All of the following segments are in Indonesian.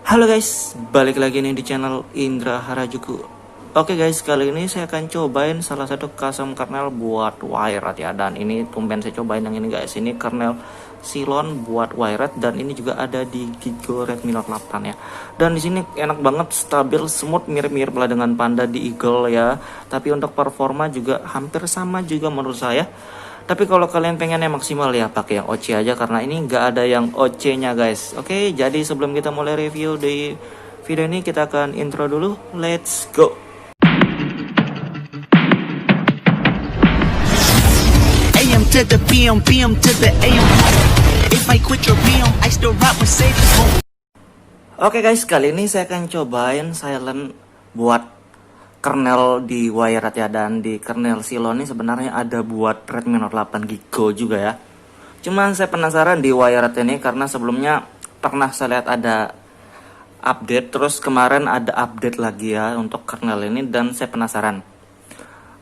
Halo guys, balik lagi nih di channel Indra Harajuku. Oke guys, kali ini saya akan cobain salah satu custom kernel buat Wired ya. Dan ini tumben saya cobain yang ini guys. Ini kernel Cylon buat Wired dan ini juga ada di Giga Redmi Note 8 ya. Dan di sini enak banget, stabil, smooth, mirip-mirip lah dengan Panda di Eagle ya. Tapi untuk performa juga hampir sama juga menurut saya. Tapi kalau kalian pengen yang maksimal ya pakai yang OC aja karena ini nggak ada yang OC-nya guys. Oke, jadi sebelum kita mulai review di video ini kita akan intro dulu. Let's go. AM to the PM, PM to the AM. If I quit your PM, I still rock Mercedes. Oke guys, kali ini saya akan cobain silent buat kernel di Wired ya, dan di kernel Cylon ini sebenarnya ada buat Redmi Note 8 Giga juga ya. Cuman saya penasaran di Wired ini karena sebelumnya pernah saya lihat ada update, terus kemarin ada update lagi ya untuk kernel ini, dan saya penasaran.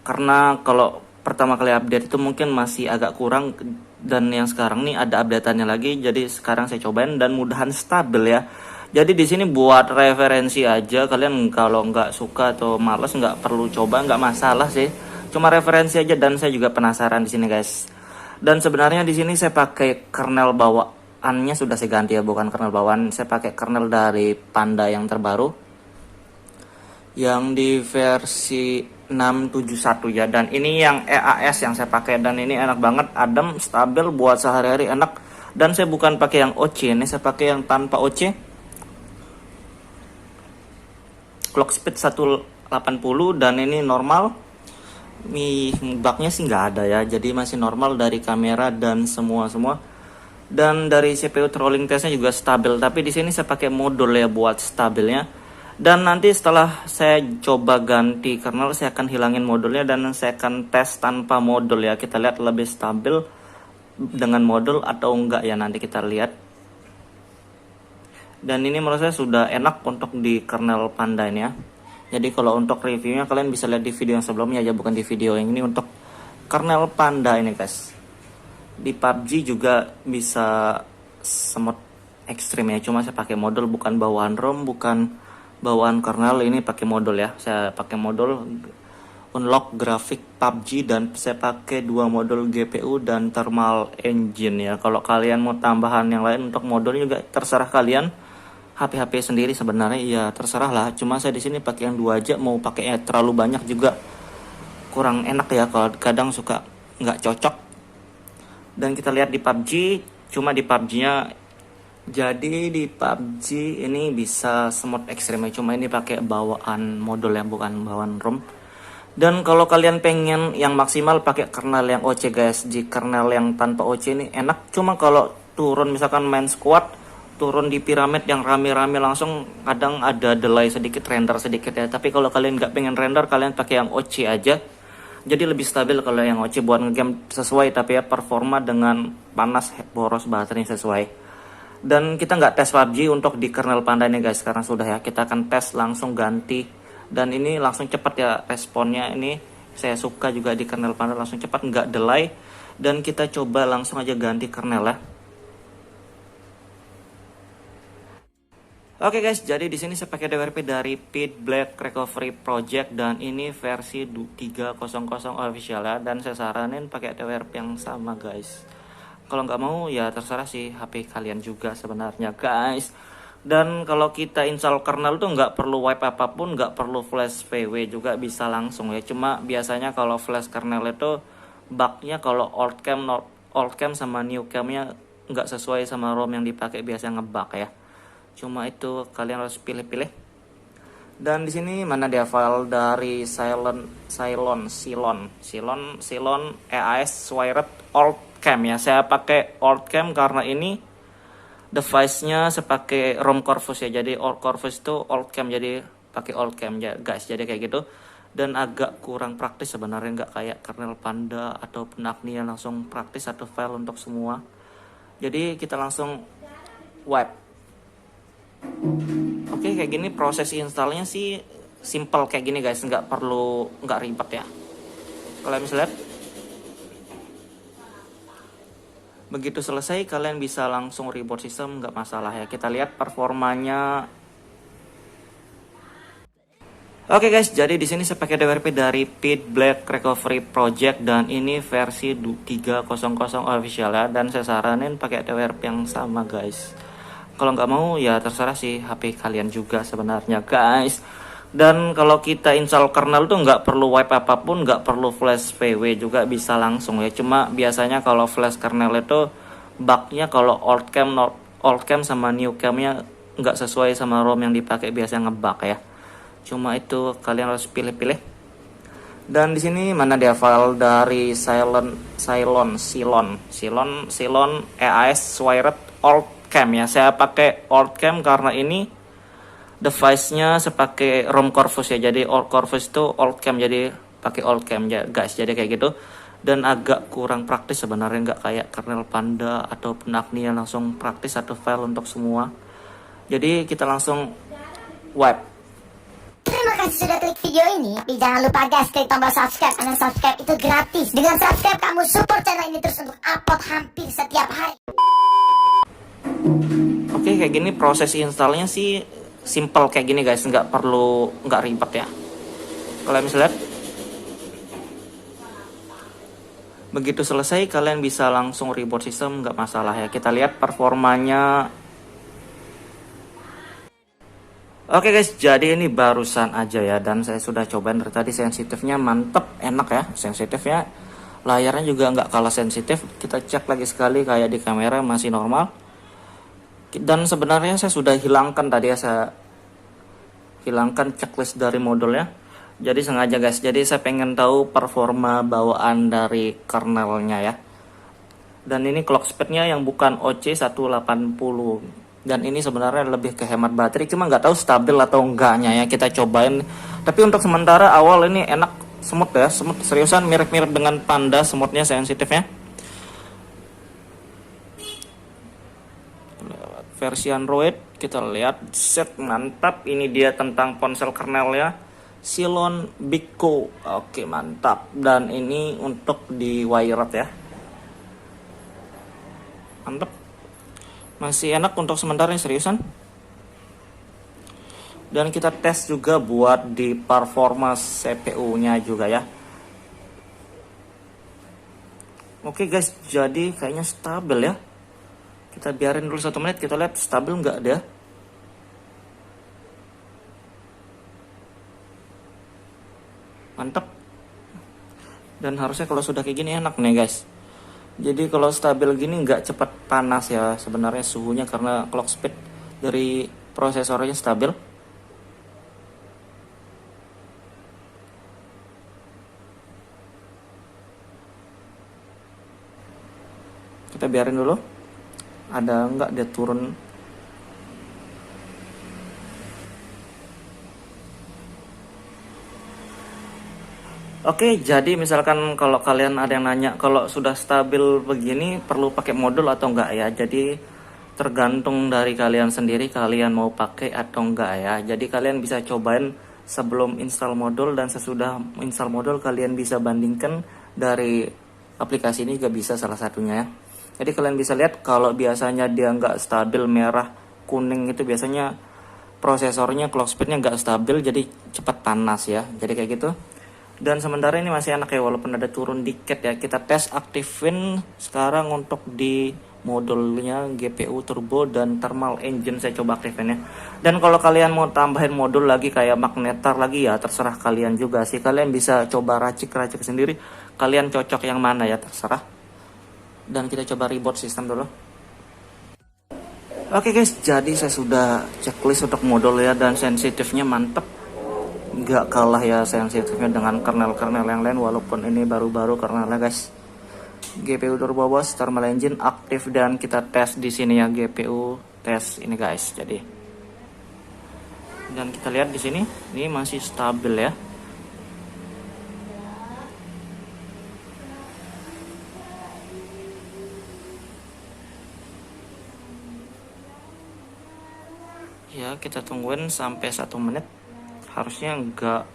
Karena kalau pertama kali update itu mungkin masih agak kurang, dan yang sekarang nih ada updateannya lagi, jadi sekarang saya cobain dan mudahan stabil ya. Jadi di sini buat referensi aja, kalian kalau nggak suka atau males nggak perlu coba, nggak masalah sih. Cuma referensi aja, dan saya juga penasaran di sini guys. Dan sebenarnya di sini saya pakai kernel bawaannya sudah saya ganti ya, bukan kernel bawaan. Saya pakai kernel dari Panda yang terbaru, yang di versi 671 ya. Dan ini yang EAS yang saya pakai, dan ini enak banget, adem, stabil buat sehari-hari enak. Dan saya bukan pakai yang OC, ini saya pakai yang tanpa OC. Clock speed 180 dan ini normal. Bugnya sih nggak ada ya, jadi masih normal dari kamera dan semua. Dan dari CPU trolling testnya juga stabil, tapi di sini saya pakai modul ya buat stabilnya. Dan nanti setelah saya coba ganti kernel, saya akan hilangin modulnya dan saya akan tes tanpa modul ya. Kita lihat lebih stabil dengan modul atau enggak ya, nanti kita lihat. Dan ini menurut saya sudah enak untuk di kernel Panda ini ya. Jadi kalau untuk reviewnya kalian bisa lihat di video yang sebelumnya aja, bukan di video yang ini untuk kernel Panda ini guys. Di PUBG juga bisa semut ekstrim ya, cuma saya pakai modul, bukan bawaan ROM, bukan bawaan kernel, ini pakai modul ya. Saya pakai modul unlock grafik PUBG, dan saya pakai dua modul GPU dan thermal engine ya. Kalau kalian mau tambahan yang lain untuk modulnya juga terserah kalian. HP sendiri sebenarnya ya terserah lah, cuma saya di sini pakai yang dua aja. Mau pakai terlalu banyak juga kurang enak ya, kalau kadang suka nggak cocok. Dan kita lihat di PUBG, cuma di PUBG-nya, jadi di PUBG ini bisa smooth ekstrimnya, cuma ini pakai bawaan modul ya, bukan bawaan ROM. Dan kalau kalian pengen yang maksimal pakai kernel yang OC guys. Di kernel yang tanpa OC ini enak, cuma kalau turun misalkan main squad, turun di piramid yang rame-rame langsung kadang ada delay sedikit, render sedikit ya. Tapi kalau kalian nggak pengen render, kalian pakai yang OC aja, jadi lebih stabil kalau yang OC buat ngegame sesuai. Tapi ya performa dengan panas, boros baterainya sesuai. Dan kita nggak tes PUBG untuk di kernel Panda ini guys, sekarang sudah ya. Kita akan tes langsung ganti, dan ini langsung cepat ya responnya. Ini saya suka juga di kernel Panda, langsung cepat, nggak delay. Dan kita coba langsung aja ganti kernel ya. Oke guys, jadi di sini saya pakai DWRP dari Pit Black Recovery Project, dan ini versi 3.0.0 official ya. Dan saya saranin pakai DWRP yang sama guys. Kalau nggak mau ya terserah sih, HP kalian juga sebenarnya guys. Dan kalau kita install kernel tuh nggak perlu wipe apapun, nggak perlu flash VW juga, bisa langsung ya. Cuma biasanya kalau flash kernel itu bugnya kalau old cam sama new camnya nggak sesuai sama ROM yang dipakai, biasanya ngebug ya. Cuma itu kalian harus pilih-pilih. Dan di sini mana dia file dari Cylon EAS Wired Old Cam ya. Saya pakai Old Cam karena ini device-nya saya pakai ROM Corvus ya. Jadi Old Corvus itu Old Cam, jadi pakai Old Cam ya guys. Jadi kayak gitu. Dan agak kurang praktis sebenarnya, nggak kayak kernel Panda ataupun Agni yang langsung praktis satu file untuk semua. Jadi kita langsung wipe. Oke, kayak gini proses installnya sih simple kayak gini guys, nggak ribet ya. Kalau misalnya begitu selesai kalian bisa langsung reboot sistem, nggak masalah ya. Kita lihat performanya Oke guys, jadi di sini saya pakai DWRP dari Pit Black Recovery Project dan ini versi 3.0.0 official ya, dan saya saranin pakai DWRP yang sama guys. Kalau nggak mau ya terserah sih HP kalian juga sebenarnya guys. Dan kalau kita install kernel tuh nggak perlu wipe apapun, nggak perlu flash VW juga bisa langsung ya. Cuma biasanya kalau flash kernel itu bugnya kalau old cam sama new camnya nggak sesuai sama ROM yang dipakai, biasanya ngebug ya. Cuma itu kalian harus pilih-pilih. Dan di sini mana dia file dari Ceylon EAS Wired Old Cam ya. Saya pakai Old Cam karena ini device-nya saya pakai ROM Corvus ya. Jadi Old Corvus itu Old Cam, jadi pakai Old Cam ya guys. Jadi kayak gitu. Dan agak kurang praktis sebenarnya, nggak kayak kernel Panda ataupun Agni yang langsung praktis satu file untuk semua. Jadi kita langsung wipe. Terima kasih sudah klik video ini. Tapi jangan lupa guys, klik tombol subscribe. Karena subscribe itu gratis. Dengan subscribe kamu support channel ini terus untuk upload hampir setiap hari. Oke, kayak gini proses installnya sih simple kayak gini guys, nggak ribet ya. Kalian bisa lihat. Begitu selesai kalian bisa langsung reboot sistem, nggak masalah ya. Kita lihat performanya. Oke guys, jadi ini barusan aja ya, dan saya sudah cobain dari tadi. Sensitifnya mantep, enak ya sensitifnya. Layarnya juga nggak kalah sensitif. Kita cek lagi sekali, kayak di kamera masih normal. Dan sebenarnya saya sudah hilangkan tadi ya, saya hilangkan checklist dari modulnya. Jadi sengaja guys, jadi saya pengen tahu performa bawaan dari kernelnya ya. Dan ini clock speednya yang bukan OC180. Dan ini sebenarnya lebih ke hemat baterai, cuma nggak tahu stabil atau enggaknya ya, kita cobain. Tapi untuk sementara awal ini enak, smooth ya, smooth seriusan, mirip-mirip dengan Panda smoothnya, sensitifnya. Versi Android kita lihat, set mantap. Ini dia tentang ponsel kernelnya, Ceylon Bigco. Oke mantap. Dan ini untuk di wired ya, mantap. Masih enak untuk sementara, seriusan. Dan kita tes juga buat di performa CPU-nya juga ya. Oke guys, jadi kayaknya stabil ya. Kita biarin dulu 1 menit, kita lihat stabil nggak dia. Mantap. Dan harusnya kalau sudah kayak gini enak nih guys. Jadi kalau stabil gini nggak cepat panas ya sebenarnya suhunya, karena clock speed dari prosesornya stabil. Kita biarin dulu, ada nggak dia turun. Oke, jadi misalkan kalau kalian ada yang nanya kalau sudah stabil begini perlu pakai modul atau enggak ya. Jadi tergantung dari kalian sendiri, kalian mau pakai atau enggak ya. Jadi kalian bisa cobain sebelum install modul dan sesudah install modul, kalian bisa bandingkan dari aplikasi ini juga bisa salah satunya ya. Jadi kalian bisa lihat kalau biasanya dia nggak stabil, merah kuning, itu biasanya prosesornya clock speednya nggak stabil, jadi cepat panas ya. Jadi kayak gitu. Dan sementara ini masih enak ya, walaupun ada turun dikit ya. Kita tes aktifin sekarang untuk di modulnya GPU turbo dan thermal engine, saya coba aktifin ya. Dan kalau kalian mau tambahin modul lagi kayak magnetar lagi ya, terserah kalian juga sih. Kalian bisa coba racik-racik sendiri, kalian cocok yang mana ya, terserah. Dan kita coba reboot sistem dulu. Oke guys, jadi saya sudah checklist untuk modul ya, dan sensitifnya mantep, nggak kalah ya sensitifnya dengan kernel-kernel yang lain, walaupun ini baru-baru kernelnya guys. GPU turbo bos, thermal engine aktif, dan kita tes di sini ya GPU tes ini guys. Jadi dan kita lihat di sini ini masih stabil ya. Ya kita tungguin sampai 1 menit, harusnya enggak.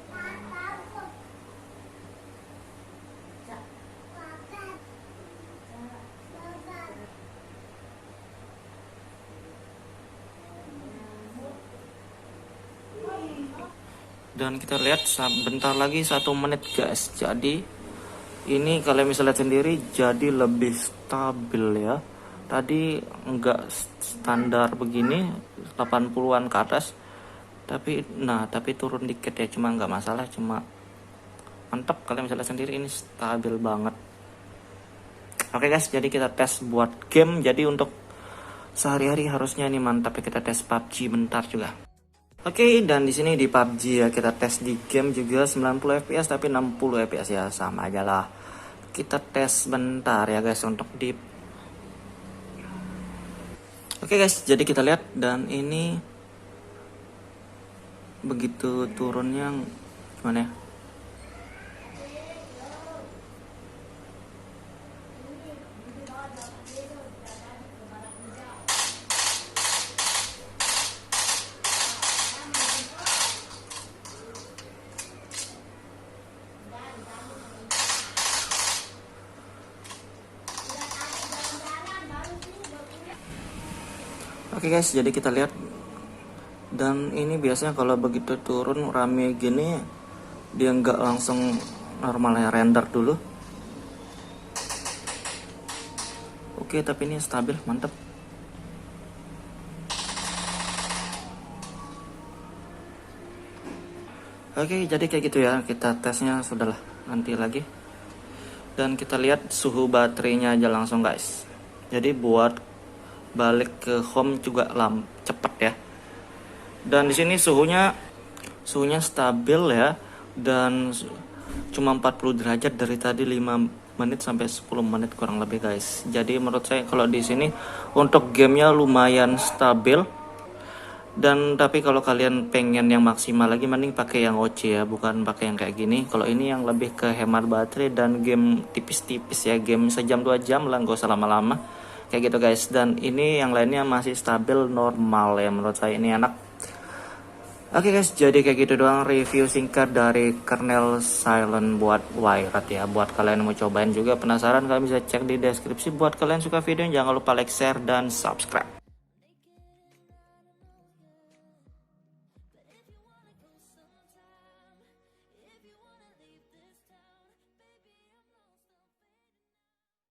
Dan kita lihat bentar lagi 1 menit guys. Jadi ini kalian bisa lihat sendiri jadi lebih stabil ya. Tadi enggak standar begini 80-an ke atas. Tapi turun dikit ya, cuma nggak masalah, cuma mantap, kalian bisa lihat sendiri ini stabil banget. Oke guys, jadi kita tes buat game. Jadi untuk sehari-hari harusnya ini mantap ya, kita tes PUBG bentar juga. Oke, dan di sini di PUBG ya kita tes di game juga 90 fps tapi 60 fps ya, sama aja lah. Kita tes bentar ya guys untuk di. Oke guys, jadi kita lihat dan ini begitu turunnya gimana ya? Oke guys, jadi kita lihat. Dan ini biasanya kalau begitu turun rame gini, dia nggak langsung normalnya render dulu. Oke, tapi ini stabil, mantap. Oke, jadi kayak gitu ya, kita tesnya sudahlah, nanti lagi. Dan kita lihat suhu baterainya aja langsung guys. Jadi buat balik ke home juga cepet ya. Dan di sini suhunya stabil ya, dan cuma 40 derajat dari tadi 5 menit sampai 10 menit kurang lebih guys. Jadi menurut saya kalau di sini untuk gamenya lumayan stabil. Dan tapi kalau kalian pengen yang maksimal lagi, mending pakai yang OC ya, bukan pakai yang kayak gini. Kalau ini yang lebih ke hemat baterai dan game tipis-tipis ya, game sejam 2 jam lah, gak usah lama-lama kayak gitu guys. Dan ini yang lainnya masih stabil normal ya, menurut saya ini enak. Oke guys, jadi kayak gitu doang review singkat dari kernel Silent buat Wired ya. Buat kalian yang mau cobain juga penasaran, kalian bisa cek di deskripsi. Buat kalian suka video, jangan lupa like, share, dan subscribe.